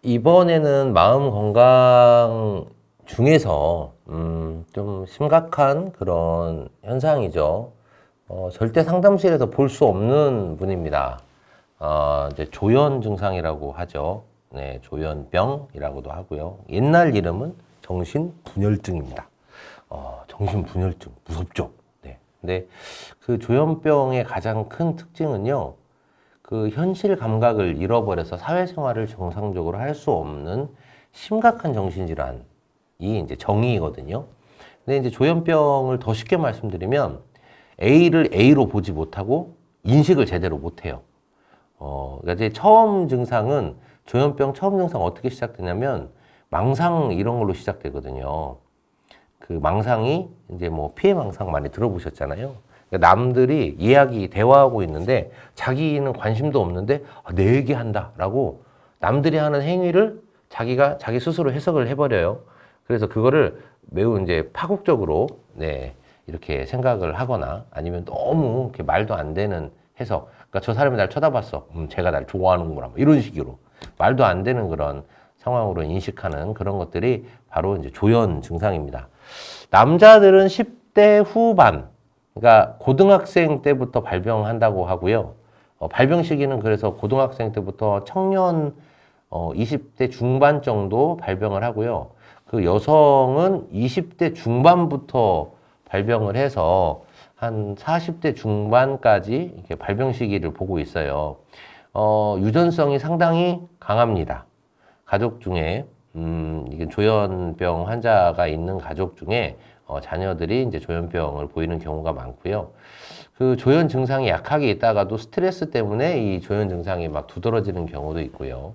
이번에는 마음 건강 중에서 좀 심각한 그런 현상이죠. 절대 상담실에서 볼 수 없는 분입니다. 이제 조현 증상이라고 하죠. 네, 조현병이라고도 하고요. 옛날 이름은 정신분열증입니다. 정신분열증 무섭죠. 네. 근데 그 조현병의 가장 큰 특징은요. 그 현실 감각을 잃어버려서 사회생활을 정상적으로 할 수 없는 심각한 정신질환이 이제 정의거든요. 근데 이제 조현병을 더 쉽게 말씀드리면 A를 A로 보지 못하고 인식을 제대로 못해요. 그러니까 이제 처음 증상은 조현병 처음 증상 어떻게 시작되냐면 망상 이런 걸로 시작되거든요. 그 망상이 이제 뭐 피해 망상 많이 들어보셨잖아요. 그러니까 남들이 이야기, 대화하고 있는데 자기는 관심도 없는데 내 얘기한다라고 남들이 하는 행위를 자기가 자기 스스로 해석을 해버려요. 그래서 그거를 매우 이제 파국적으로 네, 이렇게 생각을 하거나 아니면 너무 이렇게 말도 안 되는 해석. 그러니까 저 사람이 날 쳐다봤어. 제가 날 좋아하는구나. 뭐 이런 식으로 말도 안 되는 그런 상황으로 인식하는 그런 것들이 바로 이제 조현 증상입니다. 남자들은 10대 후반, 그러니까 고등학생 때부터 발병한다고 하고요. 발병 시기는 그래서 고등학생 때부터 청년 20대 중반 정도 발병을 하고요. 그 여성은 20대 중반부터 발병을 해서 한 40대 중반까지 이렇게 발병 시기를 보고 있어요. 유전성이 상당히 강합니다. 가족 중에 이게 조현병 환자가 있는 가족 중에 자녀들이 이제 조현병을 보이는 경우가 많고요. 그 조현 증상이 약하게 있다가도 스트레스 때문에 이 조현 증상이 막 두드러지는 경우도 있고요.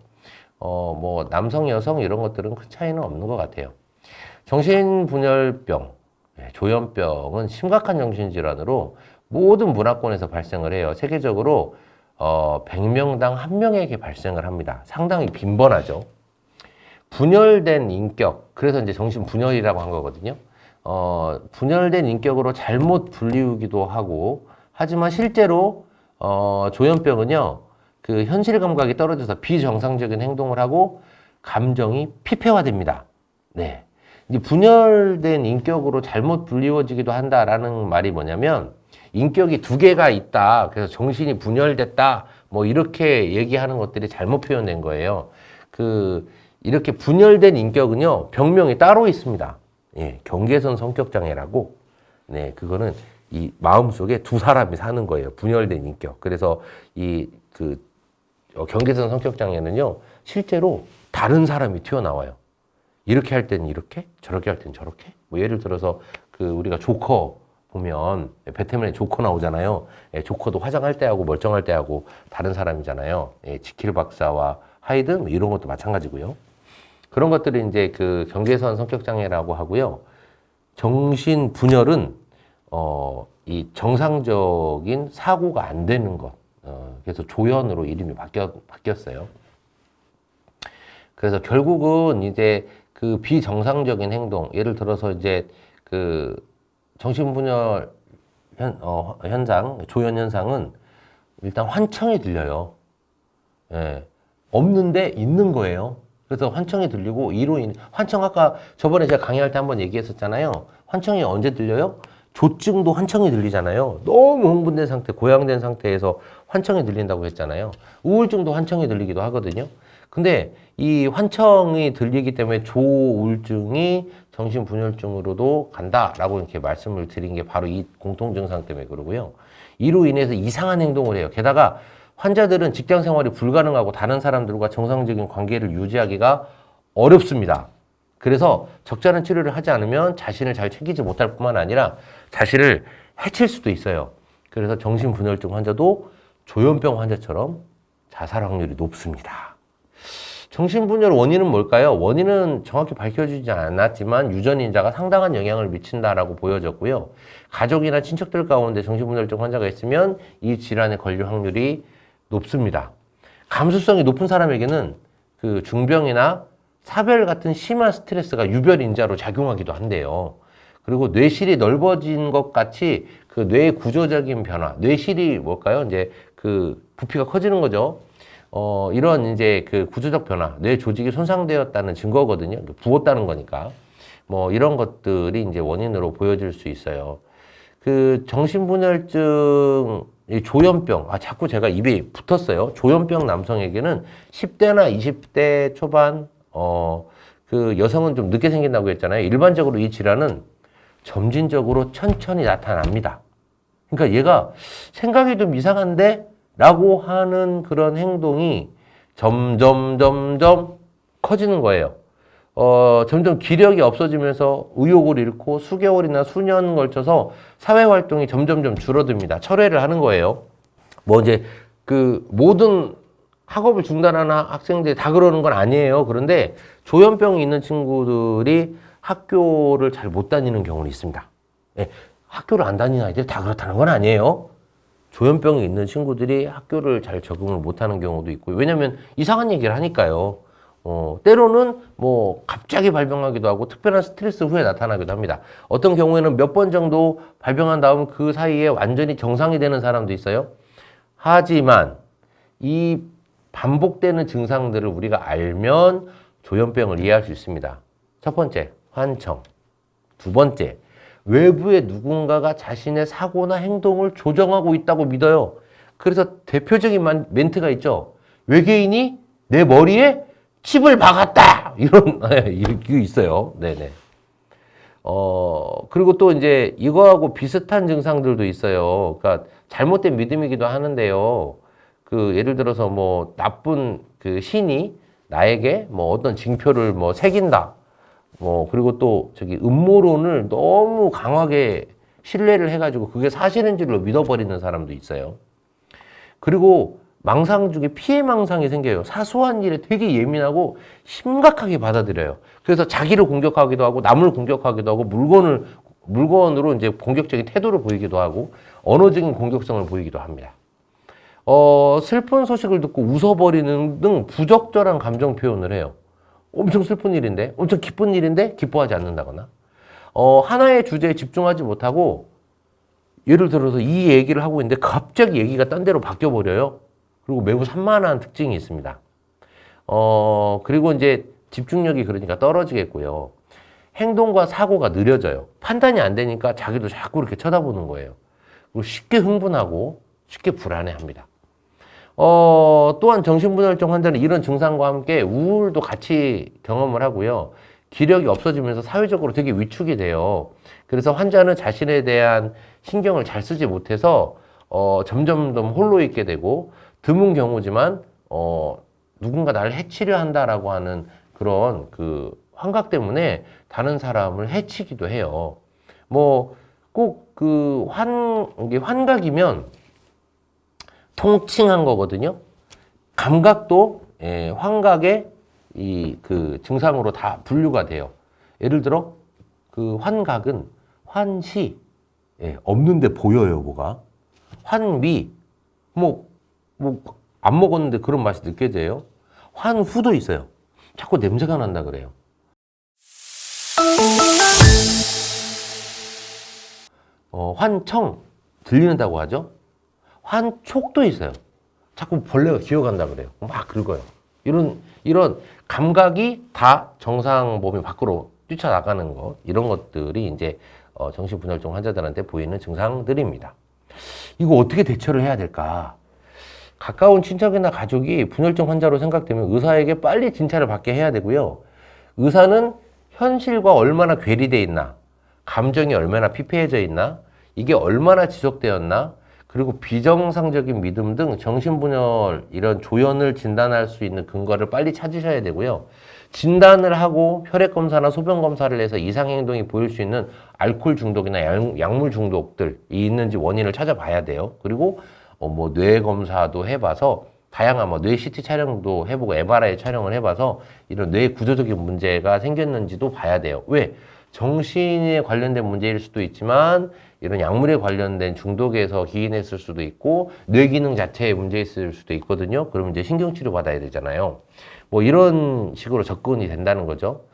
뭐 남성, 여성 이런 것들은 큰 차이는 없는 것 같아요. 정신분열병, 조현병은 심각한 정신질환으로 모든 문화권에서 발생을 해요. 세계적으로 100명당 1명에게 발생을 합니다. 상당히 빈번하죠. 분열된 인격, 그래서 이제 정신분열이라고 한 거거든요. 분열된 인격으로 잘못 분리우기도 하고, 하지만 실제로, 조현병은요, 그 현실 감각이 떨어져서 비정상적인 행동을 하고, 감정이 피폐화됩니다. 네. 이제 분열된 인격으로 잘못 분리워지기도 한다라는 말이 뭐냐면, 인격이 두 개가 있다. 그래서 정신이 분열됐다. 뭐, 이렇게 얘기하는 것들이 잘못 표현된 거예요. 이렇게 분열된 인격은요, 병명이 따로 있습니다. 예, 경계선 성격장애라고. 네, 그거는 이 마음속에 두 사람이 사는 거예요. 분열된 인격. 그래서 경계선 성격장애는요, 실제로 다른 사람이 튀어나와요. 이렇게 할 때는 이렇게, 저렇게 할 때는 저렇게. 뭐 예를 들어서 우리가 조커 보면 배트맨에 조커 나오잖아요. 예, 조커도 화장할 때 하고 멀쩡할 때 하고 다른 사람이잖아요. 예, 지킬 박사와 하이드 뭐 이런 것도 마찬가지고요. 그런 것들이 이제 그 경계선 성격장애라고 하고요. 정신분열은, 이 정상적인 사고가 안 되는 것. 그래서 조현으로 이름이 바뀌었어요. 그래서 결국은 이제 그 비정상적인 행동, 예를 들어서 이제 그 정신분열 현상, 조현 현상은 일단 환청이 들려요. 예. 없는데 있는 거예요. 그래서 환청이 들리고 환청 아까 저번에 제가 강의할 때 한번 얘기했었잖아요. 환청이 언제 들려요? 조증도 환청이 들리잖아요. 너무 흥분된 상태, 고양된 상태에서 환청이 들린다고 했잖아요. 우울증도 환청이 들리기도 하거든요. 근데 이 환청이 들리기 때문에 조우울증이 정신분열증으로도 간다라고 이렇게 말씀을 드린 게 바로 이 공통증상 때문에 그러고요. 이로 인해서 이상한 행동을 해요. 게다가 환자들은 직장 생활이 불가능하고 다른 사람들과 정상적인 관계를 유지하기가 어렵습니다. 그래서 적절한 치료를 하지 않으면 자신을 잘 챙기지 못할 뿐만 아니라 자신을 해칠 수도 있어요. 그래서 정신분열증 환자도 조현병 환자처럼 자살 확률이 높습니다. 정신분열 원인은 뭘까요? 원인은 정확히 밝혀지지 않았지만 유전인자가 상당한 영향을 미친다라고 보여졌고요. 가족이나 친척들 가운데 정신분열증 환자가 있으면 이 질환에 걸릴 확률이 높습니다. 감수성이 높은 사람에게는 그 중병이나 사별 같은 심한 스트레스가 유별인자로 작용하기도 한대요. 그리고 뇌실이 넓어진 것 같이 그 뇌의 구조적인 변화, 뇌실이 뭘까요? 이제 그 부피가 커지는 거죠. 이런 이제 그 구조적 변화, 뇌 조직이 손상되었다는 증거거든요. 부었다는 거니까. 뭐 이런 것들이 이제 원인으로 보여질 수 있어요. 그 정신분열증, 이 조현병, 자꾸 제가 입에 붙었어요. 조현병 남성에게는 10대나 20대 초반, 그 여성은 좀 늦게 생긴다고 했잖아요. 일반적으로 이 질환은 점진적으로 천천히 나타납니다. 그러니까 얘가 생각이 좀 이상한데? 라고 하는 그런 행동이 점점 커지는 거예요. 점점 기력이 없어지면서 의욕을 잃고 수개월이나 수년 걸쳐서 사회활동이 점점 줄어듭니다. 철회를 하는 거예요. 뭐 이제 그 모든 학업을 중단하는 학생들이 다 그러는 건 아니에요. 그런데 조현병이 있는 친구들이 학교를 잘 못 다니는 경우는 있습니다. 네, 학교를 안 다니는 아이들이 다 그렇다는 건 아니에요. 조현병이 있는 친구들이 학교를 잘 적응을 못하는 경우도 있고, 왜냐면 이상한 얘기를 하니까요. 때로는 뭐 갑자기 발병하기도 하고 특별한 스트레스 후에 나타나기도 합니다. 어떤 경우에는 몇 번 정도 발병한 다음 그 사이에 완전히 정상이 되는 사람도 있어요. 하지만 이 반복되는 증상들을 우리가 알면 조현병을 이해할 수 있습니다. 첫 번째, 환청. 두 번째, 외부의 누군가가 자신의 사고나 행동을 조정하고 있다고 믿어요. 그래서 대표적인 멘트가 있죠. 외계인이 내 머리에 칩을 박았다! 이런, 이게 있어요. 네네. 그리고 또 이제 이거하고 비슷한 증상들도 있어요. 그러니까 잘못된 믿음이기도 하는데요. 그 예를 들어서 뭐 나쁜 그 신이 나에게 뭐 어떤 징표를 뭐 새긴다. 뭐 그리고 또 저기 음모론을 너무 강하게 신뢰를 해가지고 그게 사실인 줄로 믿어버리는 사람도 있어요. 그리고 망상 중에 피해 망상이 생겨요. 사소한 일에 되게 예민하고 심각하게 받아들여요. 그래서 자기를 공격하기도 하고 남을 공격하기도 하고 물건으로 이제 공격적인 태도를 보이기도 하고 언어적인 공격성을 보이기도 합니다. 슬픈 소식을 듣고 웃어버리는 등 부적절한 감정 표현을 해요. 엄청 슬픈 일인데, 엄청 기쁜 일인데 기뻐하지 않는다거나, 하나의 주제에 집중하지 못하고 예를 들어서 이 얘기를 하고 있는데 갑자기 얘기가 딴 데로 바뀌어버려요. 그리고 매우 산만한 특징이 있습니다. 그리고 이제 집중력이 그러니까 떨어지겠고요. 행동과 사고가 느려져요. 판단이 안 되니까 자기도 자꾸 이렇게 쳐다보는 거예요. 그리고 쉽게 흥분하고 쉽게 불안해합니다. 또한 정신분열증 환자는 이런 증상과 함께 우울도 같이 경험을 하고요. 기력이 없어지면서 사회적으로 되게 위축이 돼요. 그래서 환자는 자신에 대한 신경을 잘 쓰지 못해서 점점 홀로 있게 되고 드문 경우지만 누군가 나를 해치려 한다라고 하는 그런 그 환각 때문에 다른 사람을 해치기도 해요. 뭐 꼭 그 환각이면 통칭한 거거든요. 감각도 환각의 그 증상으로 다 분류가 돼요. 예를 들어 그 환각은 환시, 없는데 보여요, 뭐가. 환미, 안 먹었는데 그런 맛이 느껴져요. 환후도 있어요. 자꾸 냄새가 난다 그래요. 환청, 들리는다고 하죠. 환촉도 있어요. 자꾸 벌레가 기어간다 그래요. 막 긁어요. 이런 감각이 다 정상 범위 밖으로 뛰쳐나가는 것, 이런 것들이 이제 정신분열증 환자들한테 보이는 증상들입니다. 이거 어떻게 대처를 해야 될까? 가까운 친척이나 가족이 분열증 환자로 생각되면 의사에게 빨리 진찰을 받게 해야 되고요. 의사는 현실과 얼마나 괴리되어 있나, 감정이 얼마나 피폐해져 있나, 이게 얼마나 지속되었나, 그리고 비정상적인 믿음 등 정신분열 이런 조현을 진단할 수 있는 근거를 빨리 찾으셔야 되고요. 진단을 하고 혈액검사나 소변검사를 해서 이상행동이 보일 수 있는 알코올 중독이나 약물 중독들이 있는지 원인을 찾아봐야 돼요. 그리고 뭐 뇌검사도 해봐서 다양한 뭐 뇌 CT 촬영도 해보고 MRI 촬영을 해봐서 이런 뇌 구조적인 문제가 생겼는지도 봐야 돼요. 왜? 정신에 관련된 문제일 수도 있지만 이런 약물에 관련된 중독에서 기인했을 수도 있고 뇌 기능 자체에 문제 있을 수도 있거든요. 그러면 이제 신경치료 받아야 되잖아요. 뭐 이런 식으로 접근이 된다는 거죠.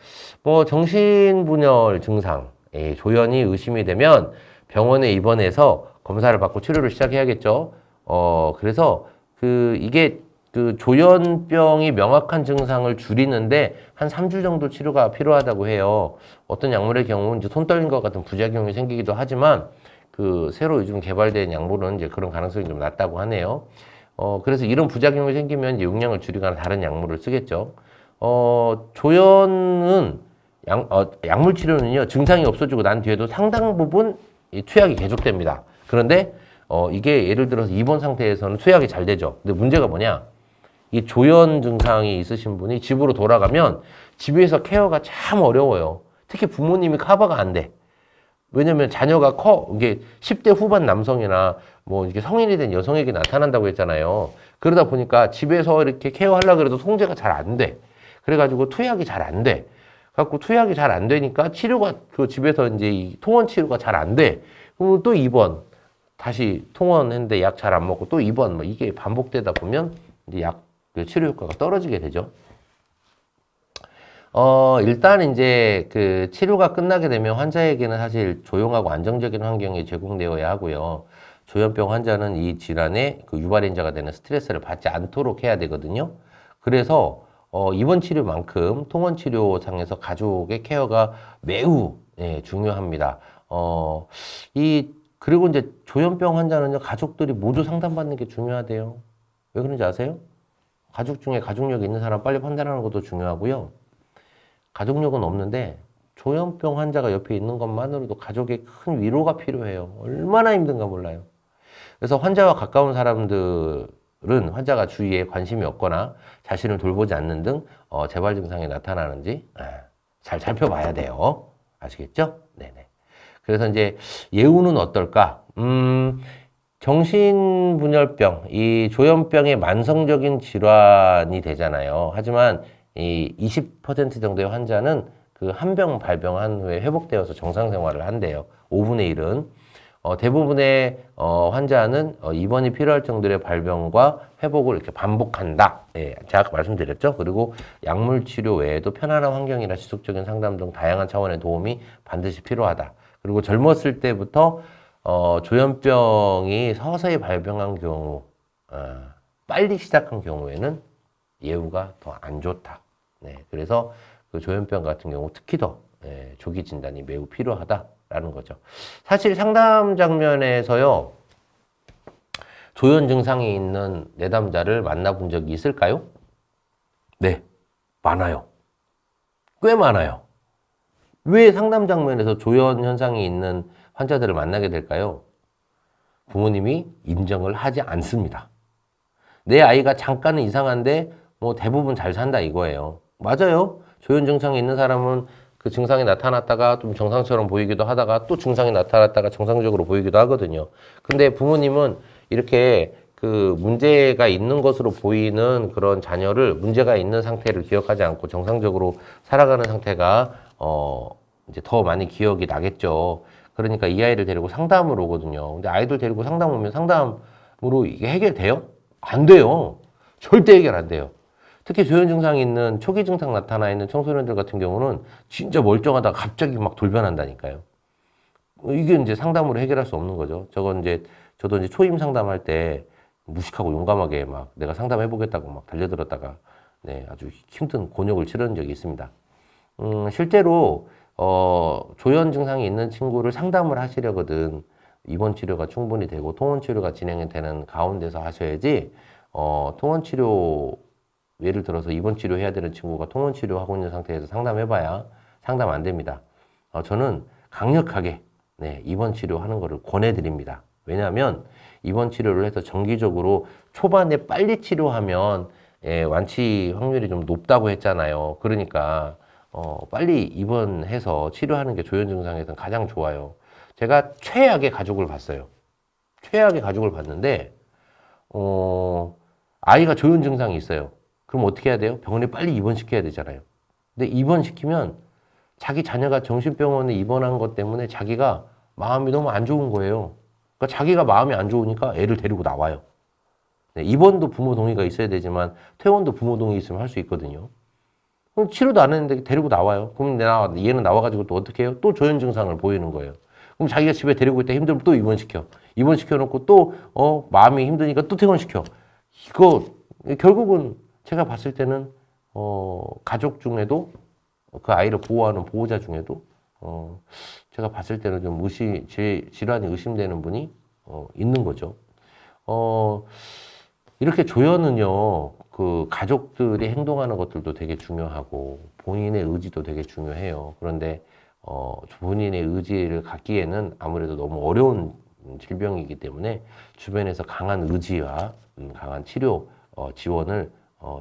뭐 정신분열 증상, 조현이 의심이 되면 병원에 입원해서 검사를 받고 치료를 시작해야겠죠. 그래서 이게 조현병이 명확한 증상을 줄이는데 한 3주 정도 치료가 필요하다고 해요. 어떤 약물의 경우는 이제 손 떨린 것 같은 부작용이 생기기도 하지만 새로 요즘 개발된 약물은 이제 그런 가능성이 좀 낮다고 하네요. 그래서 이런 부작용이 생기면 이제 용량을 줄이거나 다른 약물을 쓰겠죠. 조현은 약물 치료는요, 증상이 없어지고 난 뒤에도 상당 부분 이 투약이 계속됩니다. 그런데 이게 예를 들어서 입원 상태에서는 투약이 잘 되죠. 근데 문제가 뭐냐? 이 조현 증상이 있으신 분이 집으로 돌아가면 집에서 케어가 참 어려워요. 특히 부모님이 커버가 안 돼. 왜냐면 자녀가 이게 10대 후반 남성이나 뭐 이렇게 성인이 된 여성에게 나타난다고 했잖아요. 그러다 보니까 집에서 이렇게 케어하려고 해도 통제가 잘 안 돼. 그래가지고 투약이 잘 안 돼. 갖고 투약이 잘 안 되니까 치료가 집에서 이제 이 통원 치료가 잘 안 돼. 그러면 또 입원. 다시 통원했는데 약 잘 안 먹고 또 입원. 뭐 이게 반복되다 보면 이제 치료 효과가 떨어지게 되죠. 일단 이제 치료가 끝나게 되면 환자에게는 사실 조용하고 안정적인 환경이 제공되어야 하고요. 조현병 환자는 이 질환의 유발인자가 되는 스트레스를 받지 않도록 해야 되거든요. 그래서 입원 치료만큼 통원 치료상에서 가족의 케어가 매우 중요합니다. 그리고 이제 조현병 환자는요, 가족들이 모두 상담받는 게 중요하대요. 왜 그런지 아세요? 가족 중에 가족력이 있는 사람 빨리 판단하는 것도 중요하고요. 가족력은 없는데 조현병 환자가 옆에 있는 것만으로도 가족의 큰 위로가 필요해요. 얼마나 힘든가 몰라요. 그래서 환자와 가까운 사람들은 환자가 주위에 관심이 없거나 자신을 돌보지 않는 등 재발 증상이 나타나는지 잘 살펴봐야 돼요. 아시겠죠? 네네. 그래서 이제 예후는 어떨까? 정신분열병, 이 조현병의 만성적인 질환이 되잖아요. 하지만 이 20% 정도의 환자는 한 병 발병한 후에 회복되어서 정상 생활을 한대요. 5분의 1은. 대부분의 환자는 입원이 필요할 정도의 발병과 회복을 이렇게 반복한다. 예, 제가 아까 말씀드렸죠. 그리고 약물 치료 외에도 편안한 환경이나 지속적인 상담 등 다양한 차원의 도움이 반드시 필요하다. 그리고 젊었을 때부터 조현병이 서서히 발병한 경우, 빨리 시작한 경우에는 예후가 더 안 좋다. 네, 그래서 조현병 같은 경우 특히 더 조기 진단이 매우 필요하다라는 거죠. 사실 상담 장면에서요, 조현 증상이 있는 내담자를 만나본 적이 있을까요? 네, 많아요. 꽤 많아요. 왜 상담 장면에서 조현 현상이 있는 환자들을 만나게 될까요? 부모님이 인정을 하지 않습니다. 내 아이가 잠깐은 이상한데 뭐 대부분 잘 산다 이거예요. 맞아요. 조현 증상이 있는 사람은 그 증상이 나타났다가 좀 정상처럼 보이기도 하다가 또 증상이 나타났다가 정상적으로 보이기도 하거든요. 근데 부모님은 이렇게 문제가 있는 것으로 보이는 그런 자녀를 문제가 있는 상태를 기억하지 않고 정상적으로 살아가는 상태가 이제 더 많이 기억이 나겠죠. 그러니까 이 아이를 데리고 상담을 오거든요. 근데 아이들 데리고 상담 오면 상담으로 이게 해결돼요? 안 돼요. 절대 해결 안 돼요. 특히 조현 증상이 있는 초기 증상 나타나 있는 청소년들 같은 경우는 진짜 멀쩡하다가 갑자기 막 돌변한다니까요. 이게 이제 상담으로 해결할 수 없는 거죠. 저도 이제 초임 상담할 때 무식하고 용감하게 막 내가 상담해 보겠다고 막 달려들었다가 네, 아주 힘든 곤욕을 치른 적이 있습니다. 실제로 조현 증상이 있는 친구를 상담을 하시려거든 입원 치료가 충분히 되고 통원 치료가 진행이 되는 가운데서 하셔야지 통원 치료 예를 들어서 입원 치료해야 되는 친구가 통원 치료하고 있는 상태에서 상담해봐야 상담 안 됩니다. 저는 강력하게 입원 치료하는 것을 권해드립니다. 왜냐하면 입원 치료를 해서 정기적으로 초반에 빨리 치료하면 완치 확률이 좀 높다고 했잖아요. 그러니까 빨리 입원해서 치료하는 게 조현 증상에서는 가장 좋아요. 제가 최악의 가족을 봤어요. 최악의 가족을 봤는데 아이가 조현 증상이 있어요. 그럼 어떻게 해야 돼요? 병원에 빨리 입원시켜야 되잖아요. 근데 입원시키면 자기 자녀가 정신병원에 입원한 것 때문에 자기가 마음이 너무 안 좋은 거예요. 그러니까 자기가 마음이 안 좋으니까 애를 데리고 나와요. 입원도 부모 동의가 있어야 되지만 퇴원도 부모 동의 있으면 할 수 있거든요. 그럼 치료도 안 했는데 데리고 나와요. 그럼 얘는 나와가지고 또 어떻게 해요? 또 조현 증상을 보이는 거예요. 그럼 자기가 집에 데리고 있다 힘들면 또 입원시켜. 입원시켜놓고 또, 마음이 힘드니까 또 퇴원시켜. 이거, 결국은 제가 봤을 때는, 가족 중에도, 그 아이를 보호하는 보호자 중에도, 제가 봤을 때는 좀 질환이 의심되는 분이, 있는 거죠. 이렇게 조현은요, 그 가족들이 행동하는 것들도 되게 중요하고, 본인의 의지도 되게 중요해요. 그런데, 본인의 의지를 갖기에는 아무래도 너무 어려운 질병이기 때문에 주변에서 강한 의지와 강한 치료 지원을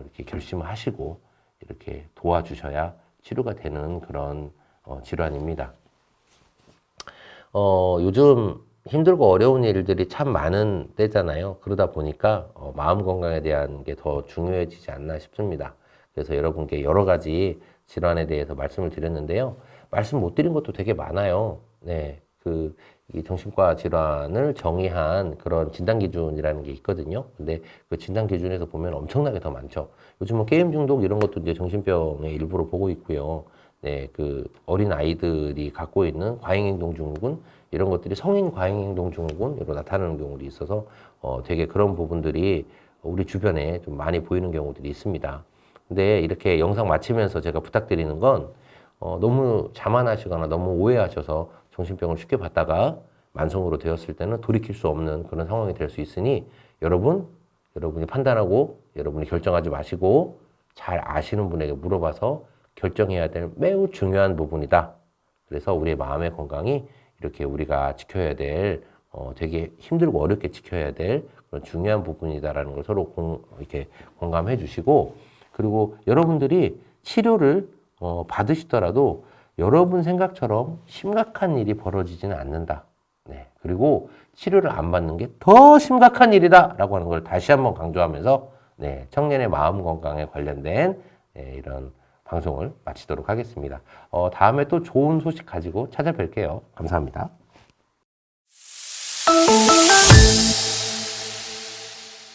이렇게 결심하시고 이렇게 도와주셔야 치료가 되는 그런 질환입니다. 요즘 힘들고 어려운 일들이 참 많은 때잖아요. 그러다 보니까 마음 건강에 대한 게 더 중요해지지 않나 싶습니다. 그래서 여러분께 여러 가지 질환에 대해서 말씀을 드렸는데요. 말씀 못 드린 것도 되게 많아요. 네, 이 정신과 질환을 정의한 그런 진단 기준이라는 게 있거든요. 근데 그 진단 기준에서 보면 엄청나게 더 많죠. 요즘 뭐 게임 중독 이런 것도 이제 정신병의 일부로 보고 있고요. 네, 그 어린 아이들이 갖고 있는 과잉행동 증후군 이런 것들이 성인 과잉행동 증후군으로 나타나는 경우도 있어서 되게 그런 부분들이 우리 주변에 좀 많이 보이는 경우들이 있습니다. 근데 이렇게 영상 마치면서 제가 부탁드리는 건 너무 자만하시거나 너무 오해하셔서 정신병을 쉽게 받다가 만성으로 되었을 때는 돌이킬 수 없는 그런 상황이 될 수 있으니 여러분이 판단하고 여러분이 결정하지 마시고 잘 아시는 분에게 물어봐서 결정해야 될 매우 중요한 부분이다. 그래서 우리의 마음의 건강이 이렇게 우리가 지켜야 될 되게 힘들고 어렵게 지켜야 될 그런 중요한 부분이다라는 걸 서로 이렇게 공감해 주시고 그리고 여러분들이 치료를 받으시더라도 여러분 생각처럼 심각한 일이 벌어지지는 않는다. 네. 그리고 치료를 안 받는 게 더 심각한 일이다. 라고 하는 걸 다시 한번 강조하면서 네, 청년의 마음 건강에 관련된 네, 이런 방송을 마치도록 하겠습니다. 다음에 또 좋은 소식 가지고 찾아뵐게요. 감사합니다.